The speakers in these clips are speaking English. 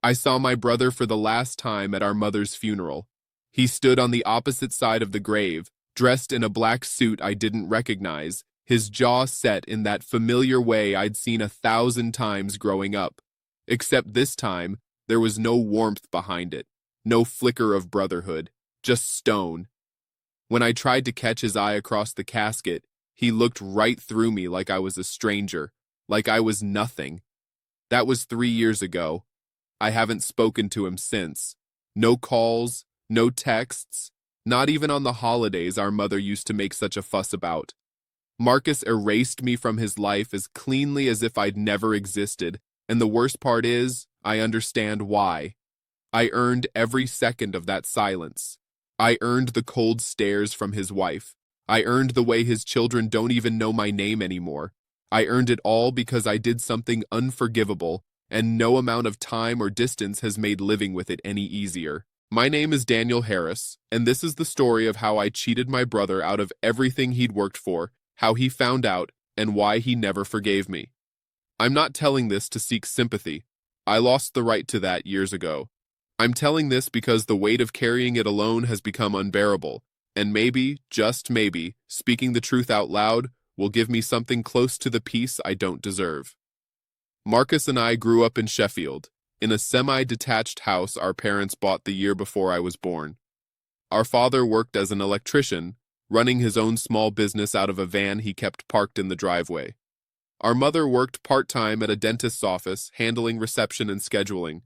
I saw my brother for the last time at our mother's funeral. He stood on the opposite side of the grave, dressed in a black suit I didn't recognize, his jaw set in that familiar way I'd seen 1,000 times growing up. Except this time, there was no warmth behind it, no flicker of brotherhood, just stone. When I tried to catch his eye across the casket, he looked right through me like I was a stranger, like I was nothing. That was 3 years ago. I haven't spoken to him since. No calls, no texts, not even on the holidays our mother used to make such a fuss about. Marcus erased me from his life as cleanly as if I'd never existed, and the worst part is, I understand why. I earned every second of that silence. I earned the cold stares from his wife. I earned the way his children don't even know my name anymore. I earned it all because I did something unforgivable, and no amount of time or distance has made living with it any easier. My name is Daniel Harris, and this is the story of how I cheated my brother out of everything he'd worked for, how he found out, and why he never forgave me. I'm not telling this to seek sympathy. I lost the right to that years ago. I'm telling this because the weight of carrying it alone has become unbearable, and maybe, just maybe, speaking the truth out loud will give me something close to the peace I don't deserve. Marcus and I grew up in Sheffield, in a semi-detached house our parents bought the year before I was born. Our father worked as an electrician, running his own small business out of a van he kept parked in the driveway. Our mother worked part-time at a dentist's office, handling reception and scheduling.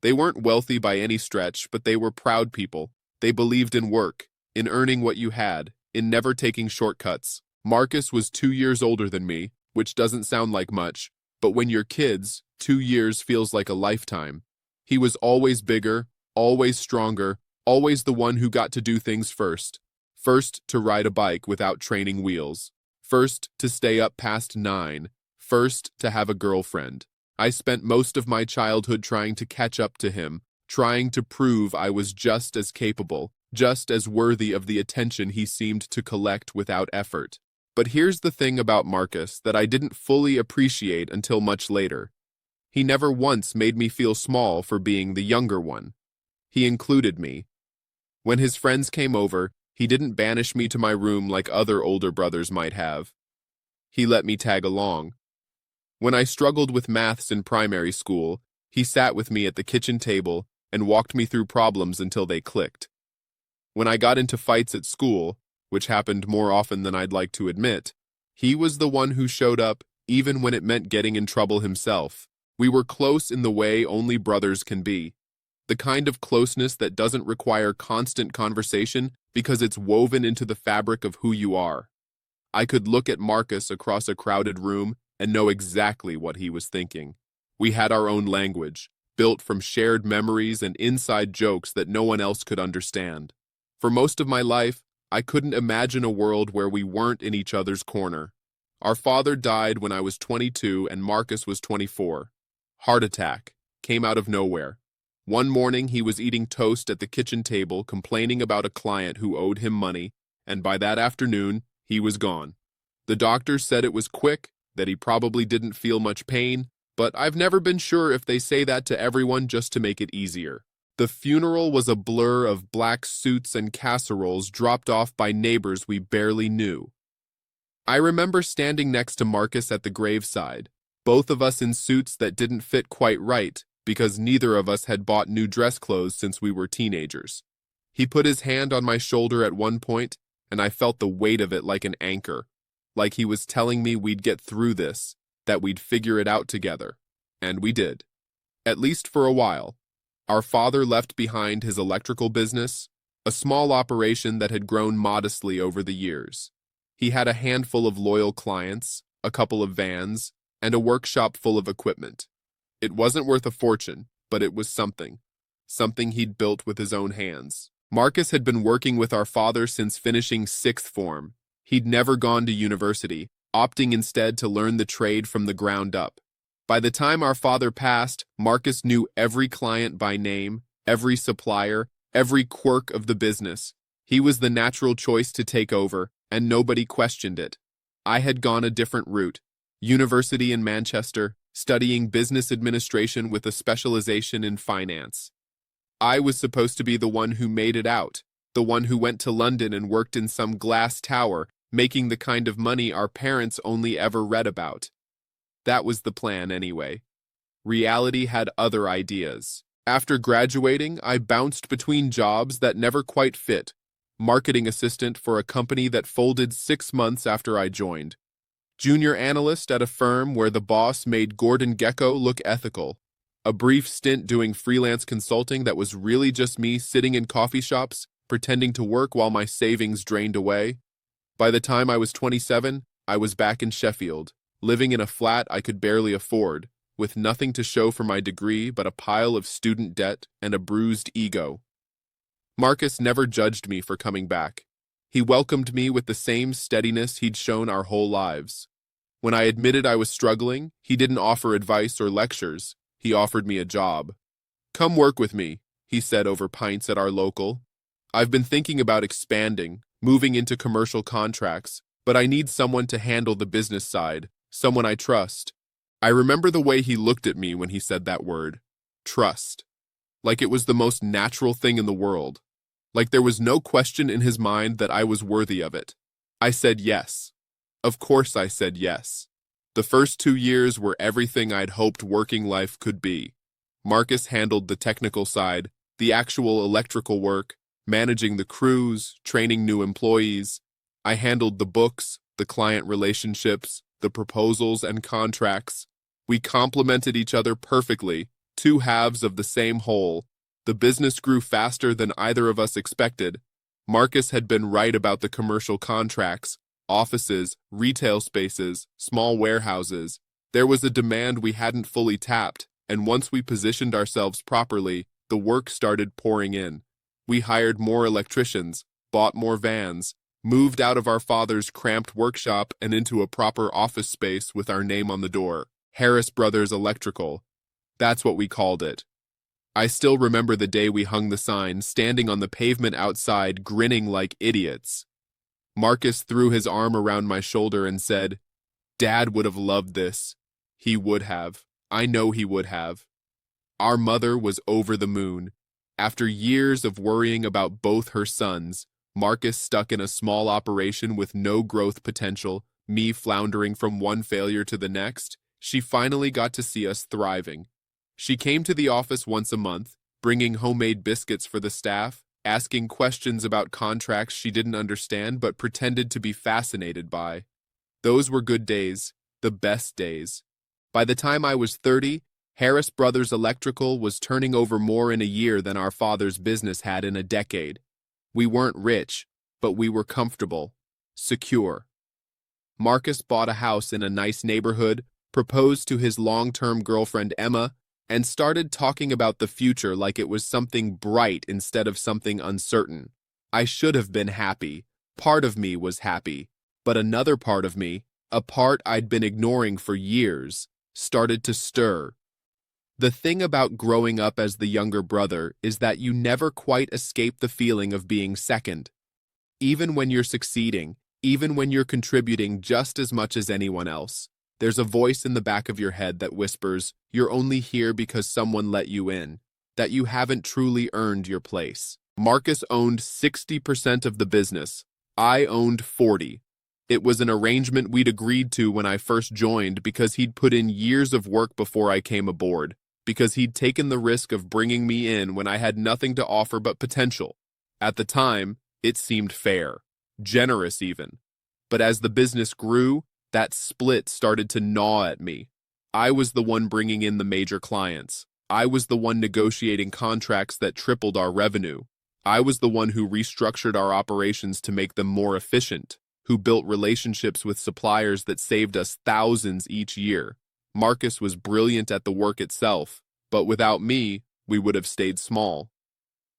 They weren't wealthy by any stretch, but they were proud people. They believed in work, in earning what you had, in never taking shortcuts. Marcus was 2 years older than me, which doesn't sound like much, but when you're kids, 2 years feels like a lifetime. He was always bigger, always stronger, always the one who got to do things first. First to ride a bike without training wheels. First to stay up past 9. First to have a girlfriend. I spent most of my childhood trying to catch up to him, trying to prove I was just as capable, just as worthy of the attention he seemed to collect without effort. But here's the thing about Marcus that I didn't fully appreciate until much later. He never once made me feel small for being the younger one. He included me. When his friends came over, he didn't banish me to my room like other older brothers might have. He let me tag along. When I struggled with maths in primary school, he sat with me at the kitchen table and walked me through problems until they clicked. When I got into fights at school, which happened more often than I'd like to admit, he was the one who showed up even when it meant getting in trouble himself. We were close in the way only brothers can be. The kind of closeness that doesn't require constant conversation because it's woven into the fabric of who you are. I could look at Marcus across a crowded room and know exactly what he was thinking. We had our own language, built from shared memories and inside jokes that no one else could understand. For most of my life, I couldn't imagine a world where we weren't in each other's corner. Our father died when I was 22 and Marcus was 24. Heart attack. Came out of nowhere. One morning he was eating toast at the kitchen table complaining about a client who owed him money, and by that afternoon, he was gone. The doctor said it was quick, that he probably didn't feel much pain, but I've never been sure if they say that to everyone just to make it easier. The funeral was a blur of black suits and casseroles dropped off by neighbors we barely knew. I remember standing next to Marcus at the graveside, both of us in suits that didn't fit quite right because neither of us had bought new dress clothes since we were teenagers. He put his hand on my shoulder at one point, and I felt the weight of it like an anchor, like he was telling me we'd get through this, that we'd figure it out together. And we did. At least for a while. Our father left behind his electrical business, a small operation that had grown modestly over the years. He had a handful of loyal clients, a couple of vans, and a workshop full of equipment. It wasn't worth a fortune, but it was something. Something he'd built with his own hands. Marcus had been working with our father since finishing 6th form. He'd never gone to university, opting instead to learn the trade from the ground up. By the time our father passed, Marcus knew every client by name, every supplier, every quirk of the business. He was the natural choice to take over, and nobody questioned it. I had gone a different route. University in Manchester, studying business administration with a specialization in finance. I was supposed to be the one who made it out, the one who went to London and worked in some glass tower, making the kind of money our parents only ever read about. That was the plan anyway. Reality had other ideas. After graduating, I bounced between jobs that never quite fit. Marketing assistant for a company that folded 6 months after I joined. Junior analyst at a firm where the boss made Gordon Gekko look ethical. A brief stint doing freelance consulting that was really just me sitting in coffee shops, pretending to work while my savings drained away. By the time I was 27, I was back in Sheffield, living in a flat I could barely afford, with nothing to show for my degree but a pile of student debt and a bruised ego. Marcus never judged me for coming back. He welcomed me with the same steadiness he'd shown our whole lives. When I admitted I was struggling, he didn't offer advice or lectures. He offered me a job. "Come work with me," he said over pints at our local. "I've been thinking about expanding, moving into commercial contracts, but I need someone to handle the business side, someone I trust." I remember the way he looked at me when he said that word, trust, like it was the most natural thing in the world, like there was no question in his mind that I was worthy of it. I said yes. Of course I said yes. The first 2 years were everything I'd hoped working life could be. Marcus handled the technical side, the actual electrical work, managing the crews, training new employees. I handled the books, the client relationships, the proposals and contracts. We complemented each other perfectly, 2 halves of the same whole. The business grew faster than either of us expected. Marcus had been right about the commercial contracts, offices, retail spaces, small warehouses. There was a demand we hadn't fully tapped, and once we positioned ourselves properly, the work started pouring in. We hired more electricians, bought more vans, moved out of our father's cramped workshop and into a proper office space with our name on the door. Harris Brothers Electrical. That's what we called it. I still remember the day we hung the sign, standing on the pavement outside, grinning like idiots. Marcus threw his arm around my shoulder and said, "Dad would have loved this." He would have. I know he would have. Our mother was over the moon. After years of worrying about both her sons, Marcus stuck in a small operation with no growth potential, me floundering from one failure to the next, she finally got to see us thriving. She came to the office once a month, bringing homemade biscuits for the staff, asking questions about contracts she didn't understand but pretended to be fascinated by. Those were good days, the best days. By the time I was 30, Harris Brothers Electrical was turning over more in a year than our father's business had in a decade. We weren't rich, but we were comfortable, secure. Marcus bought a house in a nice neighborhood, proposed to his long-term girlfriend Emma, and started talking about the future like it was something bright instead of something uncertain. I should have been happy. Part of me was happy, but another part of me, a part I'd been ignoring for years, started to stir. The thing about growing up as the younger brother is that you never quite escape the feeling of being second. Even when you're succeeding, even when you're contributing just as much as anyone else, there's a voice in the back of your head that whispers, you're only here because someone let you in, that you haven't truly earned your place. Marcus owned 60% of the business. I owned 40%. It was an arrangement we'd agreed to when I first joined because he'd put in years of work before I came aboard, because he'd taken the risk of bringing me in when I had nothing to offer but potential. At the time, it seemed fair, generous even. But as the business grew, that split started to gnaw at me. I was the one bringing in the major clients. I was the one negotiating contracts that tripled our revenue. I was the one who restructured our operations to make them more efficient, who built relationships with suppliers that saved us thousands each year. Marcus was brilliant at the work itself, but without me, we would have stayed small.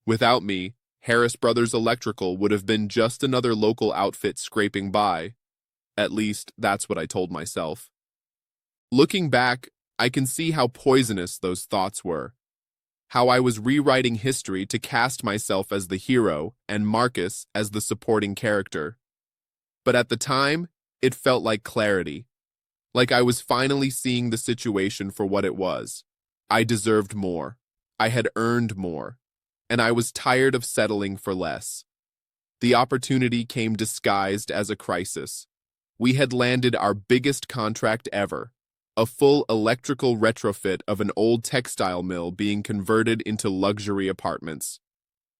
Without me, Harris Brothers Electrical would have been just another local outfit scraping by. At least, that's what I told myself. Looking back, I can see how poisonous those thoughts were. How I was rewriting history to cast myself as the hero and Marcus as the supporting character. But at the time, it felt like clarity. Like I was finally seeing the situation for what it was. I deserved more. I had earned more. And I was tired of settling for less. The opportunity came disguised as a crisis. We had landed our biggest contract ever, a full electrical retrofit of an old textile mill being converted into luxury apartments.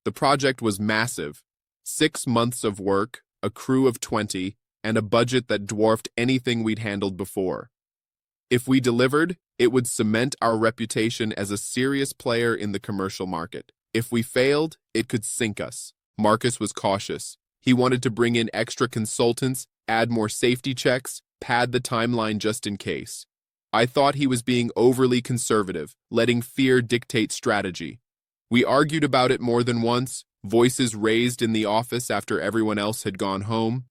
The project was massive, 6 months of work, a crew of 20, and a budget that dwarfed anything we'd handled before. If we delivered, it would cement our reputation as a serious player in the commercial market. If we failed, it could sink us. Marcus was cautious. He wanted to bring in extra consultants, add more safety checks, pad the timeline just in case. I thought he was being overly conservative, letting fear dictate strategy. We argued about it more than once, voices raised in the office after everyone else had gone home.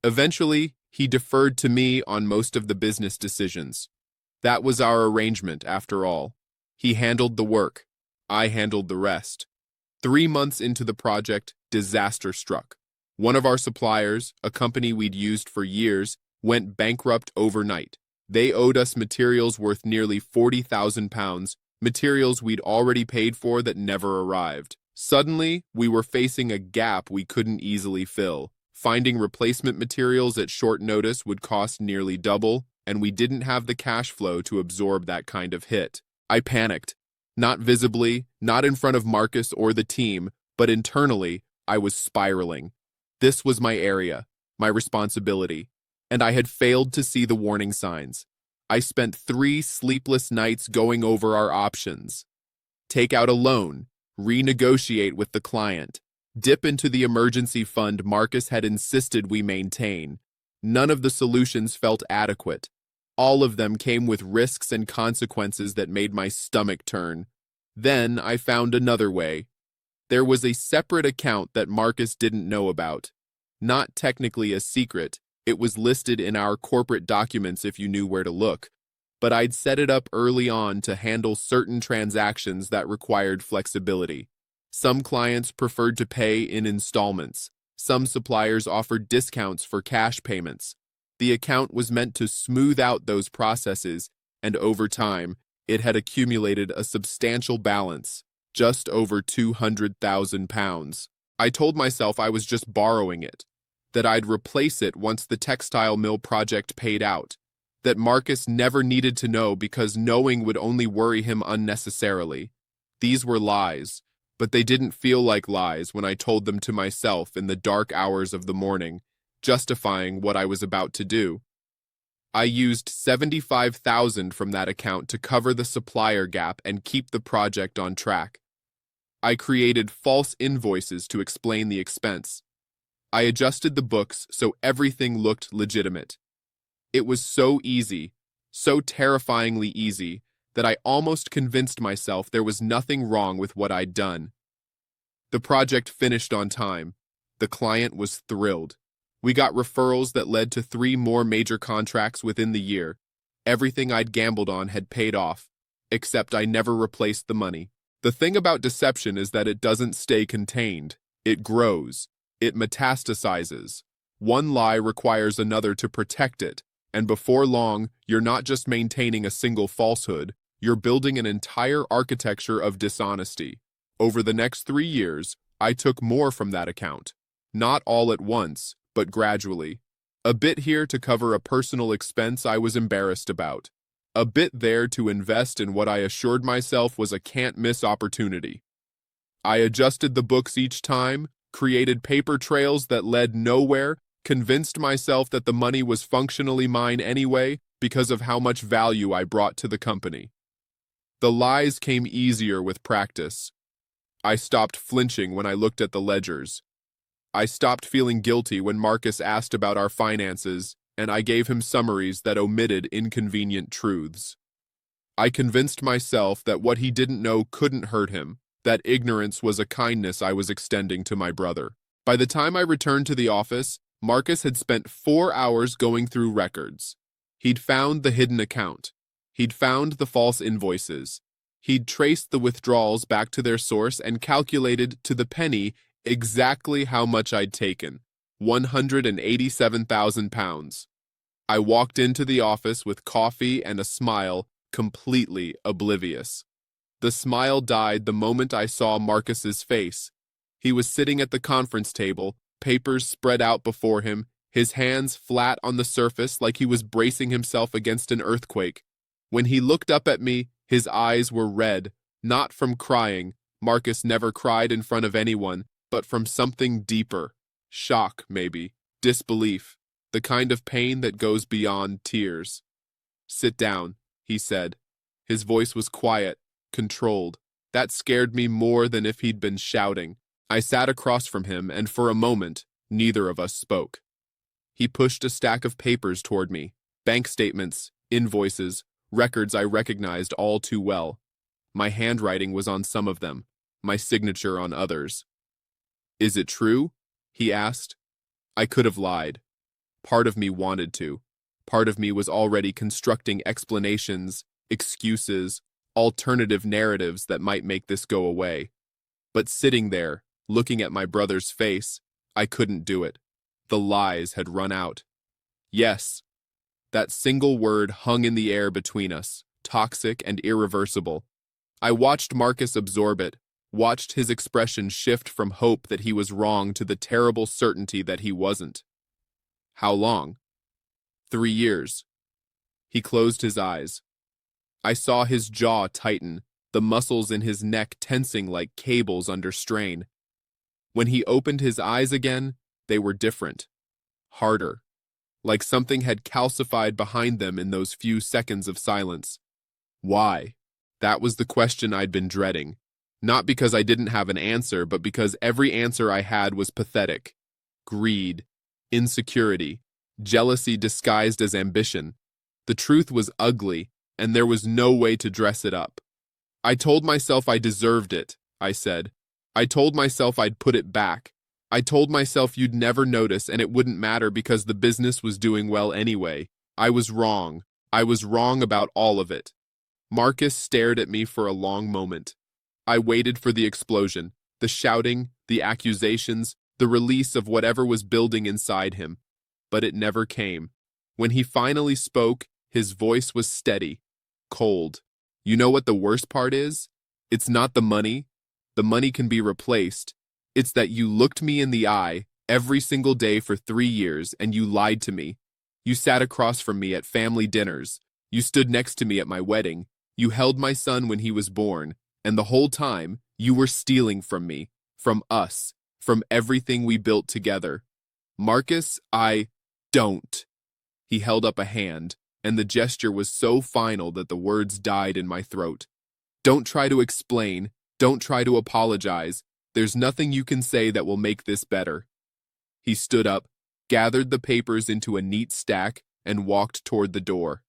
Eventually, he deferred to me on most of the business decisions. That was our arrangement, after all. He handled the work. I handled the rest. 3 months into the project, disaster struck. One of our suppliers, a company we'd used for years, went bankrupt overnight. They owed us materials worth nearly £40,000, materials we'd already paid for that never arrived. Suddenly, we were facing a gap we couldn't easily fill. Finding replacement materials at short notice would cost nearly double, and we didn't have the cash flow to absorb that kind of hit. I panicked. Not visibly, not in front of Marcus or the team, but internally, I was spiraling. This was my area, my responsibility, and I had failed to see the warning signs. I spent 3 sleepless nights going over our options. Take out a loan, renegotiate with the client, dip into the emergency fund Marcus had insisted we maintain. None of the solutions felt adequate. All of them came with risks and consequences that made my stomach turn. Then I found another way. There was a separate account that Marcus didn't know about. Not technically a secret, it was listed in our corporate documents if you knew where to look, but I'd set it up early on to handle certain transactions that required flexibility. Some clients preferred to pay in installments. Some suppliers offered discounts for cash payments. The account was meant to smooth out those processes, and over time, it had accumulated a substantial balance, just over £200,000. I told myself I was just borrowing it, that I'd replace it once the textile mill project paid out, that Marcus never needed to know because knowing would only worry him unnecessarily. These were lies, but they didn't feel like lies when I told them to myself in the dark hours of the morning, justifying what I was about to do. I used $75,000 from that account to cover the supplier gap and keep the project on track. I created false invoices to explain the expense. I adjusted the books so everything looked legitimate. It was so easy, so terrifyingly easy, that I almost convinced myself there was nothing wrong with what I'd done. The project finished on time. The client was thrilled. We got referrals that led to 3 more major contracts within the year. Everything I'd gambled on had paid off, except I never replaced the money. The thing about deception is that it doesn't stay contained. It grows. It metastasizes. One lie requires another to protect it, and before long, you're not just maintaining a single falsehood, you're building an entire architecture of dishonesty. Over the next 3 years, I took more from that account. Not all at once, but gradually. A bit here to cover a personal expense I was embarrassed about. A bit there to invest in what I assured myself was a can't-miss opportunity. I adjusted the books each time, created paper trails that led nowhere, convinced myself that the money was functionally mine anyway because of how much value I brought to the company. The lies came easier with practice. I stopped flinching when I looked at the ledgers. I stopped feeling guilty when Marcus asked about our finances, and I gave him summaries that omitted inconvenient truths. I convinced myself that what he didn't know couldn't hurt him, that ignorance was a kindness I was extending to my brother. By the time I returned to the office, Marcus had spent 4 hours going through records. He'd found the hidden account. He'd found the false invoices. He'd traced the withdrawals back to their source and calculated to the penny exactly how much I'd taken, £187,000. I walked into the office with coffee and a smile, completely oblivious. The smile died the moment I saw Marcus's face. He was sitting at the conference table, papers spread out before him, his hands flat on the surface like he was bracing himself against an earthquake. When he looked up at me, his eyes were red, not from crying. Marcus never cried in front of anyone, but from something deeper. Shock, maybe. Disbelief. The kind of pain that goes beyond tears. "Sit down," he said. His voice was quiet, controlled. That scared me more than if he'd been shouting. I sat across from him, and for a moment, neither of us spoke. He pushed a stack of papers toward me. Bank statements, invoices, records I recognized all too well. My handwriting was on some of them, my signature on others. "Is it true?" he asked. I could have lied. Part of me wanted to. Part of me was already constructing explanations, excuses, alternative narratives that might make this go away. But sitting there, looking at my brother's face, I couldn't do it. The lies had run out. Yes. That single word hung in the air between us, toxic and irreversible. I watched Marcus absorb it, watched his expression shift from hope that he was wrong to the terrible certainty that he wasn't. How long? 3 years. He closed his eyes. I saw his jaw tighten, the muscles in his neck tensing like cables under strain. When he opened his eyes again, they were different. Harder. Like something had calcified behind them in those few seconds of silence. Why? That was the question I'd been dreading. Not because I didn't have an answer, but because every answer I had was pathetic. Greed, insecurity, jealousy disguised as ambition. The truth was ugly, and there was no way to dress it up. I told myself I deserved it, I said. I told myself I'd put it back. I told myself you'd never notice and it wouldn't matter because the business was doing well anyway. I was wrong. I was wrong about all of it. Marcus stared at me for a long moment. I waited for the explosion, the shouting, the accusations, the release of whatever was building inside him. But it never came. When he finally spoke, his voice was steady, cold. You know what the worst part is? It's not the money. The money can be replaced. It's that you looked me in the eye every single day for 3 years and you lied to me. You sat across from me at family dinners. You stood next to me at my wedding. You held my son when he was born. And the whole time, you were stealing from me, from us, from everything we built together. Marcus, I don't. He held up a hand, and the gesture was so final that the words died in my throat. Don't try to explain. Don't try to apologize. There's nothing you can say that will make this better. He stood up, gathered the papers into a neat stack, and walked toward the door.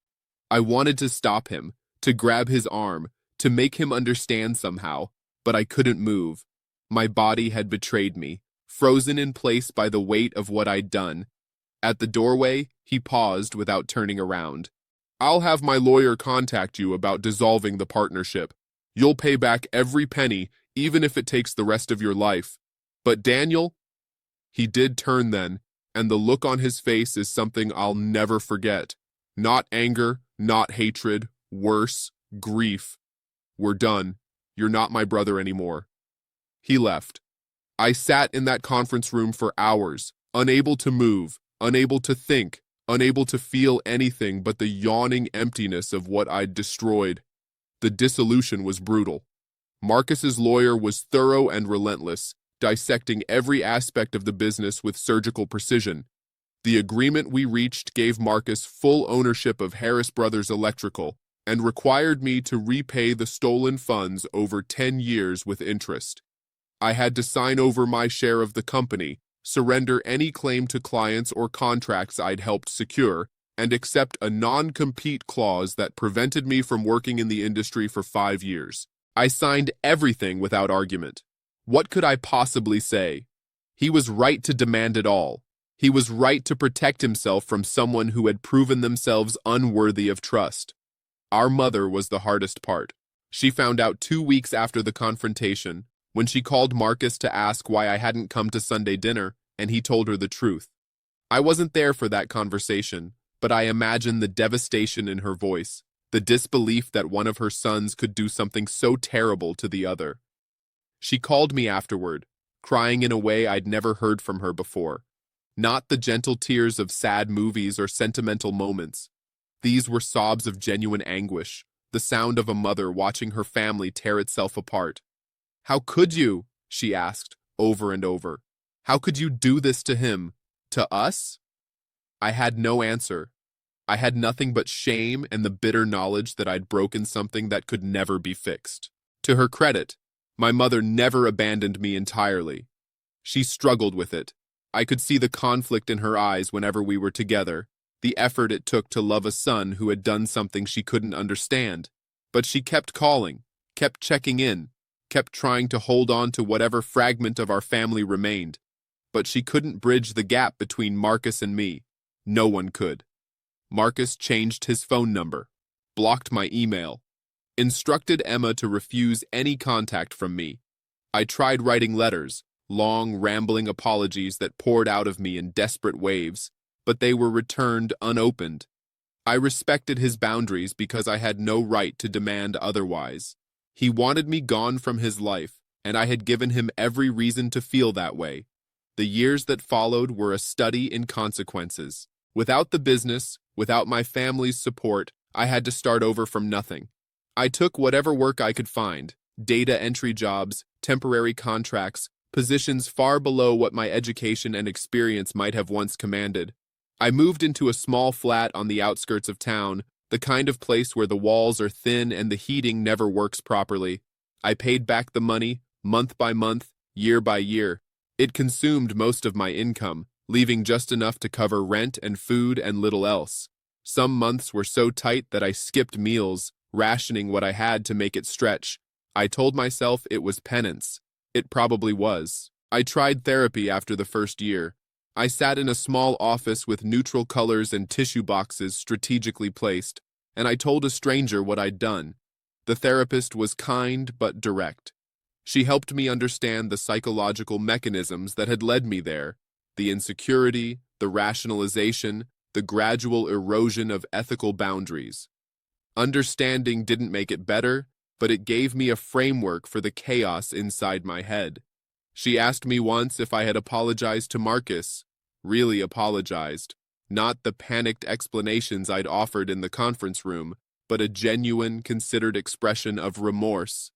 I wanted to stop him, to grab his arm, to make him understand somehow, but I couldn't move. My body had betrayed me, frozen in place by the weight of what I'd done. At the doorway, he paused without turning around. I'll have my lawyer contact you about dissolving the partnership. You'll pay back every penny, even if it takes the rest of your life. But Daniel? He did turn then, and the look on his face is something I'll never forget. Not anger, not hatred, worse, grief. We're done. You're not my brother anymore. He left. I sat in that conference room for hours, unable to move, unable to think, unable to feel anything but the yawning emptiness of what I'd destroyed. The dissolution was brutal. Marcus's lawyer was thorough and relentless, dissecting every aspect of the business with surgical precision. The agreement we reached gave Marcus full ownership of Harris Brothers Electrical and required me to repay the stolen funds over 10 years with interest. I had to sign over my share of the company, surrender any claim to clients or contracts I'd helped secure, and accept a non-compete clause that prevented me from working in the industry for 5 years. I signed everything without argument. What could I possibly say? He was right to demand it all. He was right to protect himself from someone who had proven themselves unworthy of trust. Our mother was the hardest part. She found out 2 weeks after the confrontation, when she called Marcus to ask why I hadn't come to Sunday dinner, and he told her the truth. I wasn't there for that conversation, but I imagine the devastation in her voice, the disbelief that one of her sons could do something so terrible to the other. She called me afterward, crying in a way I'd never heard from her before. Not the gentle tears of sad movies or sentimental moments. These were sobs of genuine anguish, the sound of a mother watching her family tear itself apart. "How could you?" she asked, over and over. "How could you do this to him? To us?" I had no answer. I had nothing but shame and the bitter knowledge that I'd broken something that could never be fixed. To her credit, my mother never abandoned me entirely. She struggled with it. I could see the conflict in her eyes whenever we were together, the effort it took to love a son who had done something she couldn't understand. But she kept calling, kept checking in, kept trying to hold on to whatever fragment of our family remained. But she couldn't bridge the gap between Marcus and me. No one could. Marcus changed his phone number, blocked my email, instructed Emma to refuse any contact from me. I tried writing letters, long, rambling apologies that poured out of me in desperate waves, but they were returned unopened. I respected his boundaries because I had no right to demand otherwise. He wanted me gone from his life, and I had given him every reason to feel that way. The years that followed were a study in consequences. Without the business, without my family's support, I had to start over from nothing. I took whatever work I could find, data entry jobs, temporary contracts, positions far below what my education and experience might have once commanded. I moved into a small flat on the outskirts of town, the kind of place where the walls are thin and the heating never works properly. I paid back the money, month by month, year by year. It consumed most of my income, leaving just enough to cover rent and food and little else. Some months were so tight that I skipped meals, rationing what I had to make it stretch. I told myself it was penance. It probably was. I tried therapy after the first year. I sat in a small office with neutral colors and tissue boxes strategically placed, and I told a stranger what I'd done. The therapist was kind but direct. She helped me understand the psychological mechanisms that had led me there, the insecurity, the rationalization, the gradual erosion of ethical boundaries. Understanding didn't make it better, but it gave me a framework for the chaos inside my head. She asked me once if I had apologized to Marcus, really apologized, not the panicked explanations I'd offered in the conference room, but a genuine, considered expression of remorse.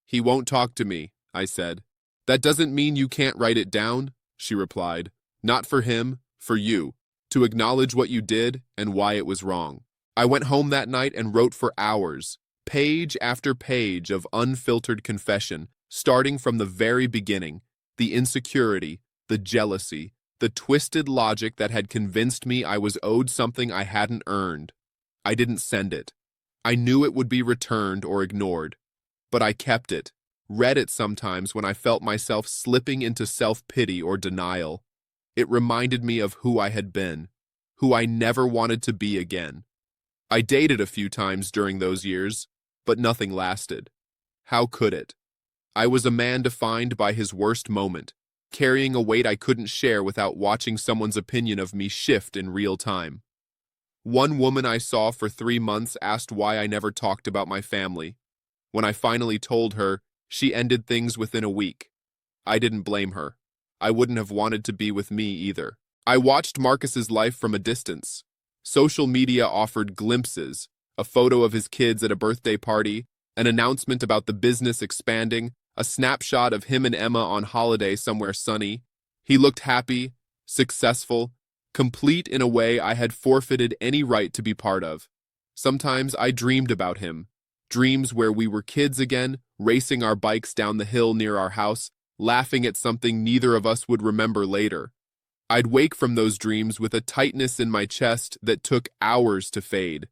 "He won't talk to me," I said. "That doesn't mean you can't write it down," she replied. "Not for him, for you, to acknowledge what you did and why it was wrong." I went home that night and wrote for hours, page after page of unfiltered confession, starting from the very beginning, the insecurity, the jealousy, the twisted logic that had convinced me I was owed something I hadn't earned. I didn't send it. I knew it would be returned or ignored, but I kept it, read it sometimes when I felt myself slipping into self-pity or denial. It reminded me of who I had been, who I never wanted to be again. I dated a few times during those years, but nothing lasted. How could it? I was a man defined by his worst moment, carrying a weight I couldn't share without watching someone's opinion of me shift in real time. One woman I saw for 3 months asked why I never talked about my family. When I finally told her, she ended things within a week. I didn't blame her. I wouldn't have wanted to be with me either. I watched Marcus's life from a distance. Social media offered glimpses, a photo of his kids at a birthday party, an announcement about the business expanding, a snapshot of him and Emma on holiday somewhere sunny. He looked happy, successful, complete in a way I had forfeited any right to be part of. Sometimes I dreamed about him, dreams where we were kids again, racing our bikes down the hill near our house, laughing at something neither of us would remember later. I'd wake from those dreams with a tightness in my chest that took hours to fade.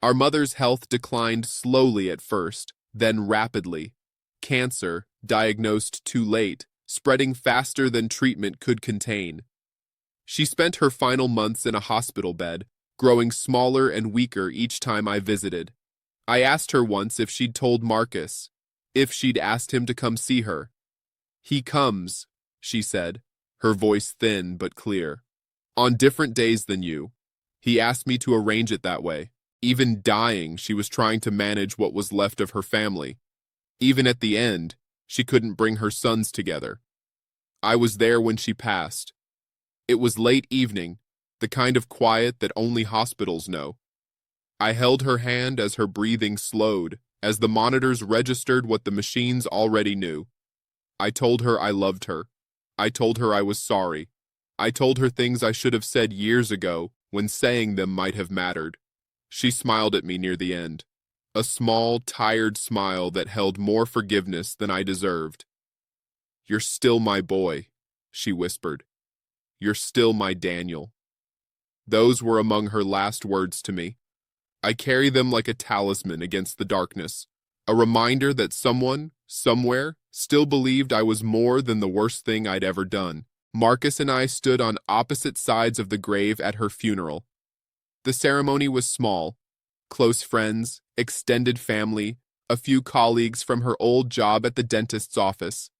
Our mother's health declined slowly at first, then rapidly. Cancer, diagnosed too late, spreading faster than treatment could contain. She spent her final months in a hospital bed, growing smaller and weaker each time I visited. I asked her once if she'd told Marcus, if she'd asked him to come see her. "He comes," she said, her voice thin but clear. "On different days than you." He asked me to arrange it that way. Even dying, she was trying to manage what was left of her family. Even at the end, she couldn't bring her sons together. I was there when she passed. It was late evening, the kind of quiet that only hospitals know. I held her hand as her breathing slowed, as the monitors registered what the machines already knew. I told her I loved her. I told her I was sorry. I told her things I should have said years ago, when saying them might have mattered. She smiled at me near the end. A small, tired smile that held more forgiveness than I deserved. "You're still my boy," she whispered. "You're still my Daniel." Those were among her last words to me. I carry them like a talisman against the darkness, a reminder that someone, somewhere, still believed I was more than the worst thing I'd ever done. Marcus and I stood on opposite sides of the grave at her funeral. The ceremony was small. Close friends, extended family, a few colleagues from her old job at the dentist's office.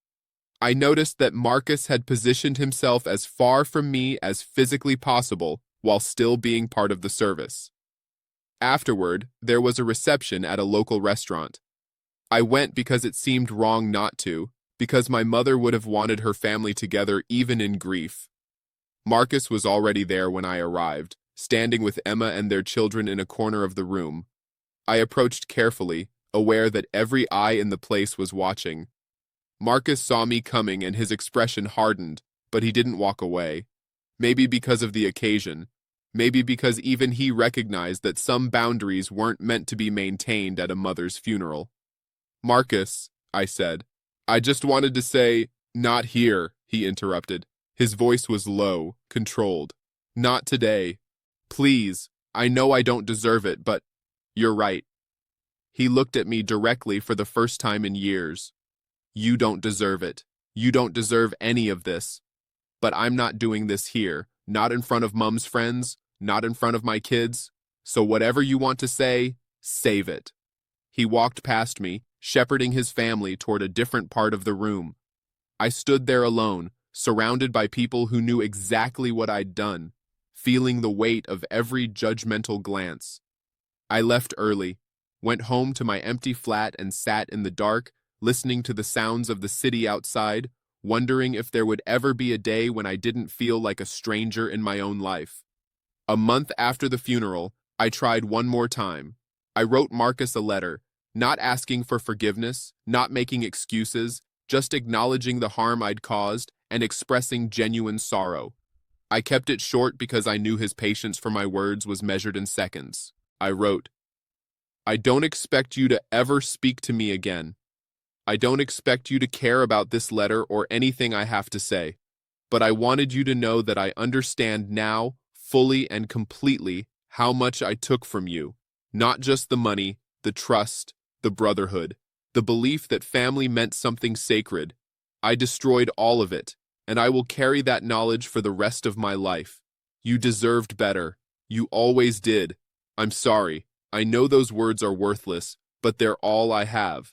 I noticed that Marcus had positioned himself as far from me as physically possible while still being part of the service. Afterward, there was a reception at a local restaurant. I went because it seemed wrong not to, because my mother would have wanted her family together even in grief. Marcus was already there when I arrived, standing with Emma and their children in a corner of the room. I approached carefully, aware that every eye in the place was watching. Marcus saw me coming and his expression hardened, but he didn't walk away. Maybe because of the occasion. Maybe because even he recognized that some boundaries weren't meant to be maintained at a mother's funeral. "Marcus," I said. "I just wanted to say—" "Not here," he interrupted. His voice was low, controlled. "Not today. Please, I know I don't deserve it, but you're right." He looked at me directly for the first time in years. "You don't deserve it. You don't deserve any of this. But I'm not doing this here, not in front of Mum's friends, not in front of my kids. So whatever you want to say, save it." He walked past me, shepherding his family toward a different part of the room. I stood there alone, surrounded by people who knew exactly what I'd done, feeling the weight of every judgmental glance. I left early, went home to my empty flat and sat in the dark, listening to the sounds of the city outside, wondering if there would ever be a day when I didn't feel like a stranger in my own life. A month after the funeral, I tried one more time. I wrote Marcus a letter, not asking for forgiveness, not making excuses, just acknowledging the harm I'd caused and expressing genuine sorrow. I kept it short because I knew his patience for my words was measured in seconds. I wrote, "I don't expect you to ever speak to me again. I don't expect you to care about this letter or anything I have to say, but I wanted you to know that I understand now, fully and completely, how much I took from you. Not just the money, the trust, the brotherhood, the belief that family meant something sacred. I destroyed all of it, and I will carry that knowledge for the rest of my life. You deserved better. You always did. I'm sorry. I know those words are worthless, but they're all I have."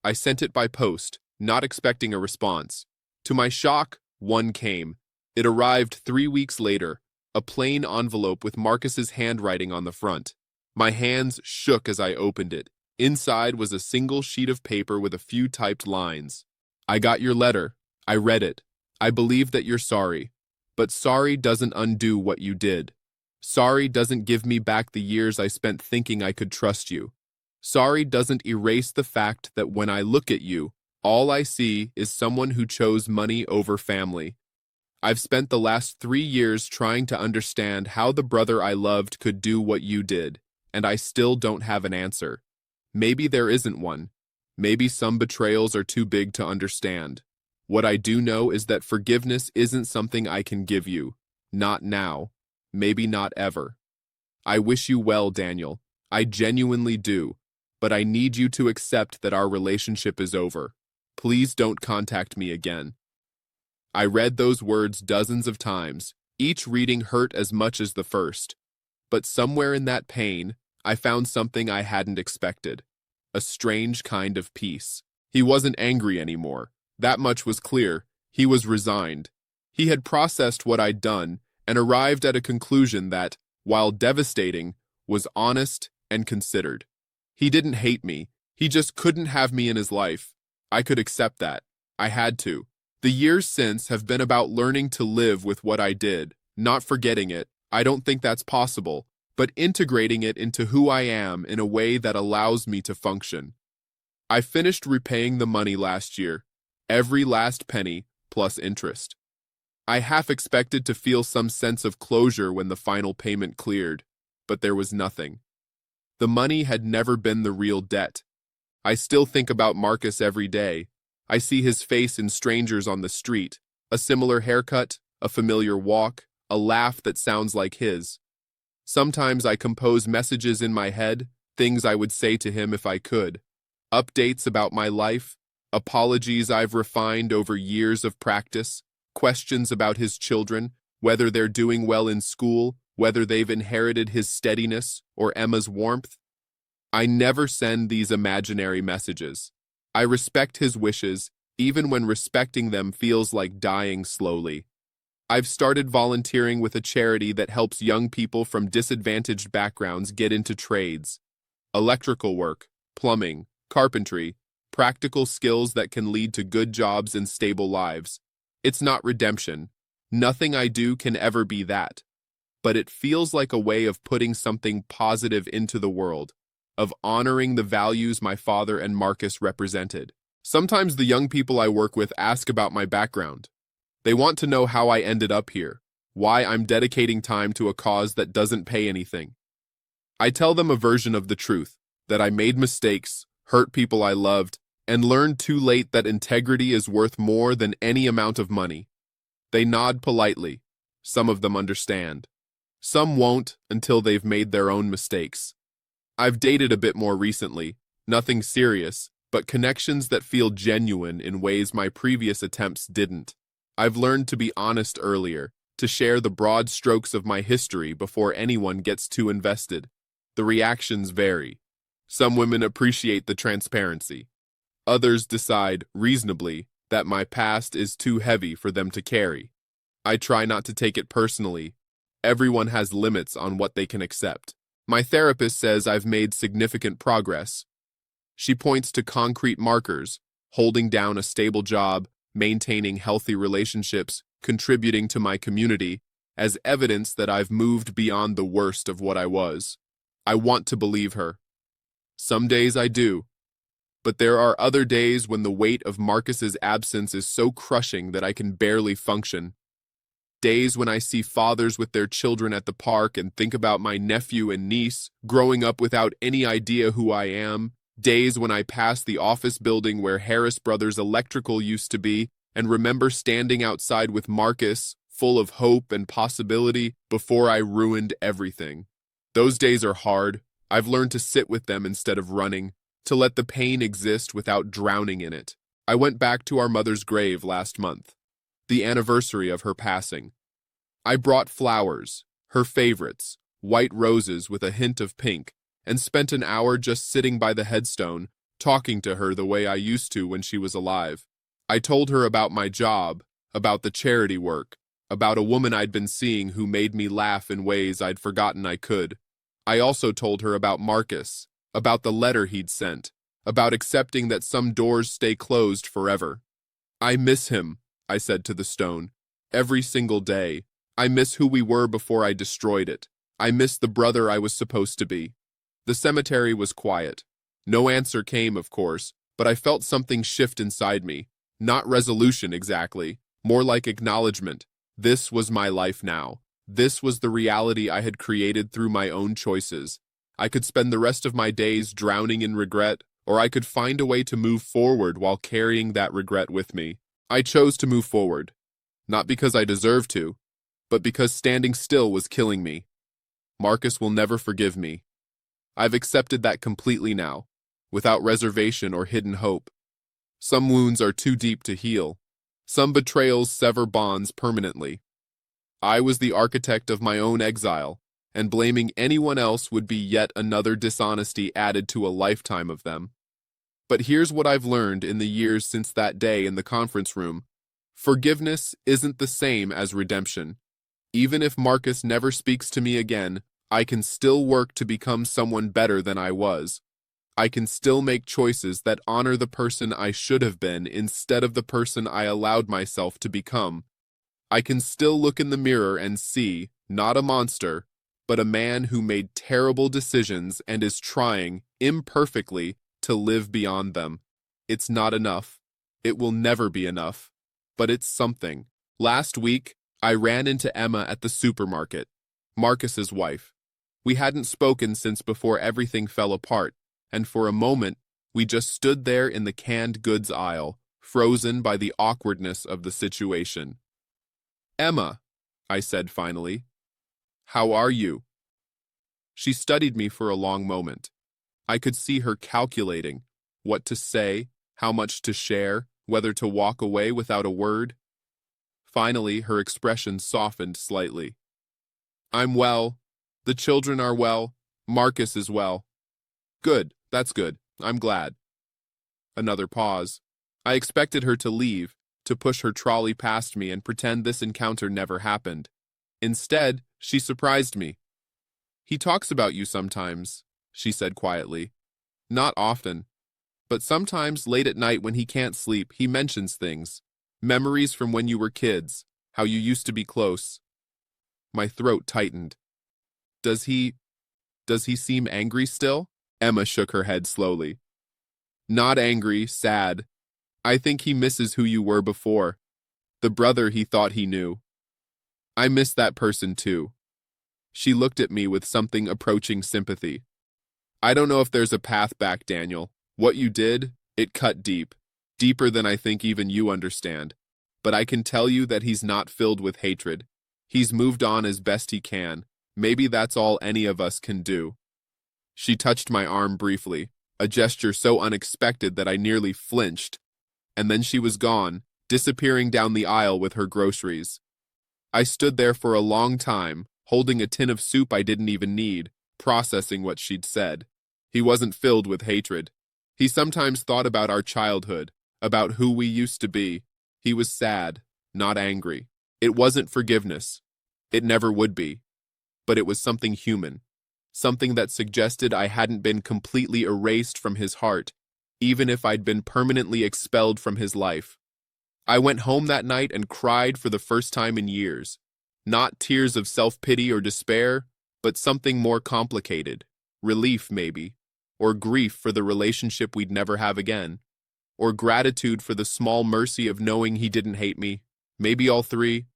I sent it by post, not expecting a response. To my shock, one came. It arrived 3 weeks later, a plain envelope with Marcus's handwriting on the front. My hands shook as I opened it. Inside was a single sheet of paper with a few typed lines. "I got your letter. I read it. I believe that you're sorry. But sorry doesn't undo what you did. Sorry doesn't give me back the years I spent thinking I could trust you. Sorry doesn't erase the fact that when I look at you, all I see is someone who chose money over family. I've spent the last 3 years trying to understand how the brother I loved could do what you did, and I still don't have an answer. Maybe there isn't one. Maybe some betrayals are too big to understand. What I do know is that forgiveness isn't something I can give you. Not now. Maybe not ever. I wish you well, Daniel. I genuinely do. But I need you to accept that our relationship is over. Please don't contact me again." I read those words dozens of times. Each reading hurt as much as the first. But somewhere in that pain, I found something I hadn't expected. A strange kind of peace. He wasn't angry anymore. That much was clear. He was resigned. He had processed what I'd done and arrived at a conclusion that, while devastating, was honest and considered. He didn't hate me. He just couldn't have me in his life. I could accept that. I had to. The years since have been about learning to live with what I did, not forgetting it. I don't think that's possible, but integrating it into who I am in a way that allows me to function. I finished repaying the money last year, every last penny plus interest. I half expected to feel some sense of closure when the final payment cleared, but there was nothing. The money had never been the real debt. I still think about Marcus every day. I see his face in strangers on the street, a similar haircut, a familiar walk, a laugh that sounds like his. Sometimes I compose messages in my head, things I would say to him if I could. Updates about my life, apologies I've refined over years of practice, questions about his children, whether they're doing well in school, whether they've inherited his steadiness or Emma's warmth. I never send these imaginary messages. I respect his wishes, even when respecting them feels like dying slowly. I've started volunteering with a charity that helps young people from disadvantaged backgrounds get into trades. Electrical work, plumbing, carpentry, practical skills that can lead to good jobs and stable lives. It's not redemption. Nothing I do can ever be that. But it feels like a way of putting something positive into the world, of honoring the values my father and Marcus represented. Sometimes the young people I work with ask about my background. They want to know how I ended up here, why I'm dedicating time to a cause that doesn't pay anything. I tell them a version of the truth, that I made mistakes, hurt people I loved, and learned too late that integrity is worth more than any amount of money. They nod politely. Some of them understand. Some won't until they've made their own mistakes. I've dated a bit more recently, nothing serious, but connections that feel genuine in ways my previous attempts didn't. I've learned to be honest earlier, to share the broad strokes of my history before anyone gets too invested. The reactions vary. Some women appreciate the transparency. Others decide, reasonably, that my past is too heavy for them to carry. I try not to take it personally. Everyone has limits on what they can accept. My therapist says I've made significant progress. She points to concrete markers, holding down a stable job, maintaining healthy relationships, contributing to my community, as evidence that I've moved beyond the worst of what I was. I want to believe her. Some days I do. But there are other days when the weight of Marcus's absence is so crushing that I can barely function. Days when I see fathers with their children at the park and think about my nephew and niece growing up without any idea who I am. Days when I pass the office building where Harris Brothers Electrical used to be and remember standing outside with Marcus, full of hope and possibility, before I ruined everything. Those days are hard. I've learned to sit with them instead of running, to let the pain exist without drowning in it. I went back to our mother's grave last month, the anniversary of her passing. I brought flowers, her favorites, white roses with a hint of pink, and spent an hour just sitting by the headstone, talking to her the way I used to when she was alive. I told her about my job, about the charity work, about a woman I'd been seeing who made me laugh in ways I'd forgotten I could. I also told her about Marcus, about the letter he'd sent, about accepting that some doors stay closed forever. I miss him, I said to the stone, every single day. I miss who we were before I destroyed it. I miss the brother I was supposed to be. The cemetery was quiet. No answer came, of course, but I felt something shift inside me. Not resolution exactly, more like acknowledgement. This was my life now. This was the reality I had created through my own choices. I could spend the rest of my days drowning in regret, or I could find a way to move forward while carrying that regret with me. I chose to move forward, not because I deserved to, but because standing still was killing me. Marcus will never forgive me. I've accepted that completely now, without reservation or hidden hope. Some wounds are too deep to heal. Some betrayals sever bonds permanently. I was the architect of my own exile, and blaming anyone else would be yet another dishonesty added to a lifetime of them. But here's what I've learned in the years since that day in the conference room. Forgiveness isn't the same as redemption. Even if Marcus never speaks to me again, I can still work to become someone better than I was. I can still make choices that honor the person I should have been instead of the person I allowed myself to become. I can still look in the mirror and see, not a monster, but a man who made terrible decisions and is trying, imperfectly, to live beyond them. It's not enough. It will never be enough. But it's something. Last week, I ran into Emma at the supermarket, Marcus's wife. We hadn't spoken since before everything fell apart, and for a moment, we just stood there in the canned goods aisle, frozen by the awkwardness of the situation. "Emma," I said finally, "how are you?" She studied me for a long moment. I could see her calculating what to say, how much to share, whether to walk away without a word. Finally, her expression softened slightly. "I'm well. The children are well. Marcus is well." "Good, that's good. I'm glad." Another pause. I expected her to leave, to push her trolley past me and pretend this encounter never happened. Instead, she surprised me. "He talks about you sometimes," she said quietly. "Not often. But sometimes late at night when he can't sleep, he mentions things. Memories from when you were kids, how you used to be close." My throat tightened. Does he seem angry still?" Emma shook her head slowly. "Not angry, sad. I think he misses who you were before, the brother he thought he knew. I miss that person too." She looked at me with something approaching sympathy. "I don't know if there's a path back, Daniel. What you did, it cut deep, deeper than I think even you understand. But I can tell you that he's not filled with hatred. He's moved on as best he can. Maybe that's all any of us can do." She touched my arm briefly, a gesture so unexpected that I nearly flinched, and then she was gone, disappearing down the aisle with her groceries. I stood there for a long time, holding a tin of soup I didn't even need, processing what she'd said. He wasn't filled with hatred. He sometimes thought about our childhood, about who we used to be. He was sad, not angry. It wasn't forgiveness. It never would be. But it was something human, something that suggested I hadn't been completely erased from his heart, even if I'd been permanently expelled from his life. I went home that night and cried for the first time in years. Not tears of self-pity or despair, but something more complicated. Relief, maybe. Or grief for the relationship we'd never have again. Or gratitude for the small mercy of knowing he didn't hate me. Maybe all three.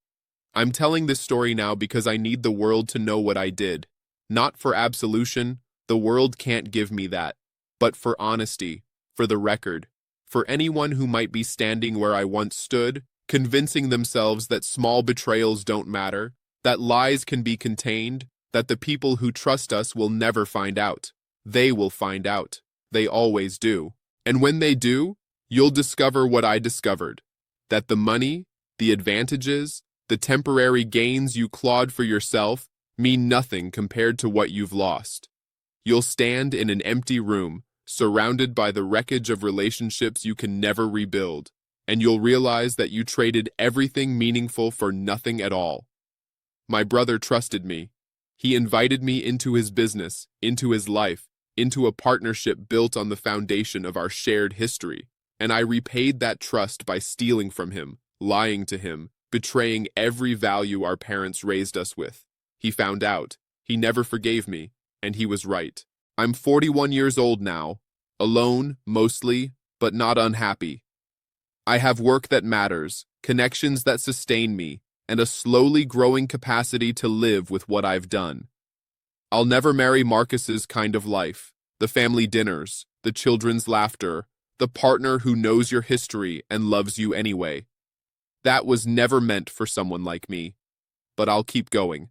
I'm telling this story now because I need the world to know what I did. Not for absolution, the world can't give me that. But for honesty, for the record. For anyone who might be standing where I once stood, convincing themselves that small betrayals don't matter, that lies can be contained, that the people who trust us will never find out. They will find out. They always do. And when they do, you'll discover what I discovered. That the money, the advantages, the temporary gains you clawed for yourself mean nothing compared to what you've lost. You'll stand in an empty room, surrounded by the wreckage of relationships you can never rebuild, and you'll realize that you traded everything meaningful for nothing at all. My brother trusted me. He invited me into his business, into his life, into a partnership built on the foundation of our shared history, and I repaid that trust by stealing from him, lying to him, betraying every value our parents raised us with. He found out. He never forgave me, and he was right. I'm 41 years old now, alone, mostly, but not unhappy. I have work that matters, connections that sustain me, and a slowly growing capacity to live with what I've done. I'll never marry Marcus's kind of life, the family dinners, the children's laughter, the partner who knows your history and loves you anyway. That was never meant for someone like me. But I'll keep going.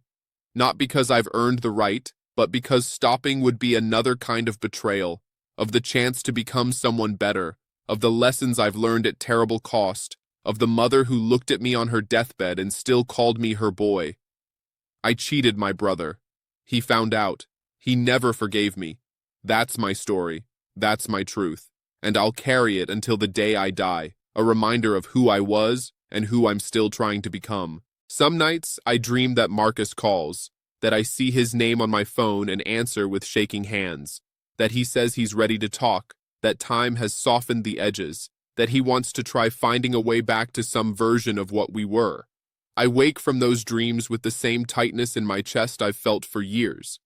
Not because I've earned the right, but because stopping would be another kind of betrayal, of the chance to become someone better, of the lessons I've learned at terrible cost, of the mother who looked at me on her deathbed and still called me her boy. I cheated my brother. He found out. He never forgave me. That's my story. That's my truth. And I'll carry it until the day I die, a reminder of who I was and who I'm still trying to become. Some nights I dream that Marcus calls, that I see his name on my phone and answer with shaking hands, that he says he's ready to talk, that time has softened the edges, that he wants to try finding a way back to some version of what we were. I wake from those dreams with the same tightness in my chest I've felt for years,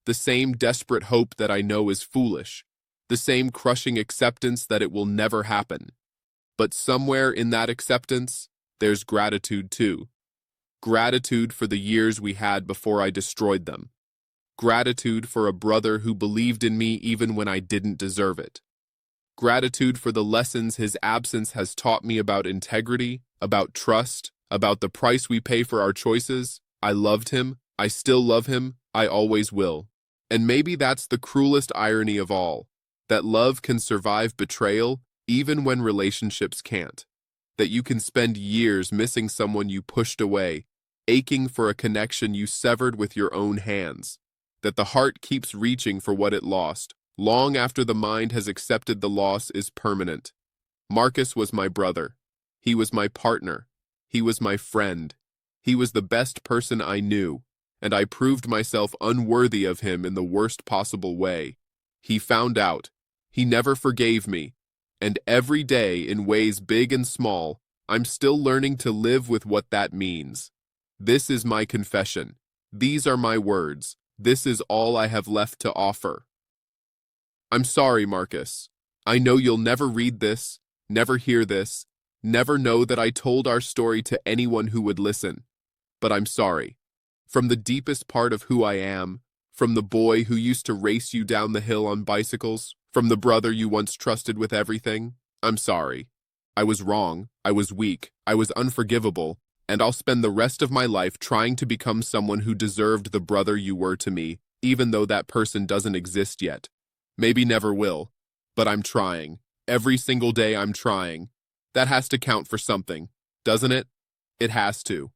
the same desperate hope that I know is foolish, the same crushing acceptance that it will never happen. But somewhere in that acceptance, there's gratitude too. Gratitude for the years we had before I destroyed them. Gratitude for a brother who believed in me even when I didn't deserve it. Gratitude for the lessons his absence has taught me about integrity, about trust, about the price we pay for our choices. I loved him, I still love him, I always will. And maybe that's the cruelest irony of all, that love can survive betrayal even when relationships can't. That you can spend years missing someone you pushed away, aching for a connection you severed with your own hands. That the heart keeps reaching for what it lost, long after the mind has accepted the loss is permanent. Marcus was my brother. He was my partner. He was my friend. He was the best person I knew, and I proved myself unworthy of him in the worst possible way. He found out. He never forgave me. And every day, in ways big and small, I'm still learning to live with what that means. This is my confession. These are my words. This is all I have left to offer. I'm sorry, Marcus. I know you'll never read this, never hear this, never know that I told our story to anyone who would listen. But I'm sorry. From the deepest part of who I am, from the boy who used to race you down the hill on bicycles, from the brother you once trusted with everything, I'm sorry. I was wrong, I was weak, I was unforgivable, and I'll spend the rest of my life trying to become someone who deserved the brother you were to me, even though that person doesn't exist yet. Maybe never will, but I'm trying. Every single day I'm trying. That has to count for something, doesn't it? It has to.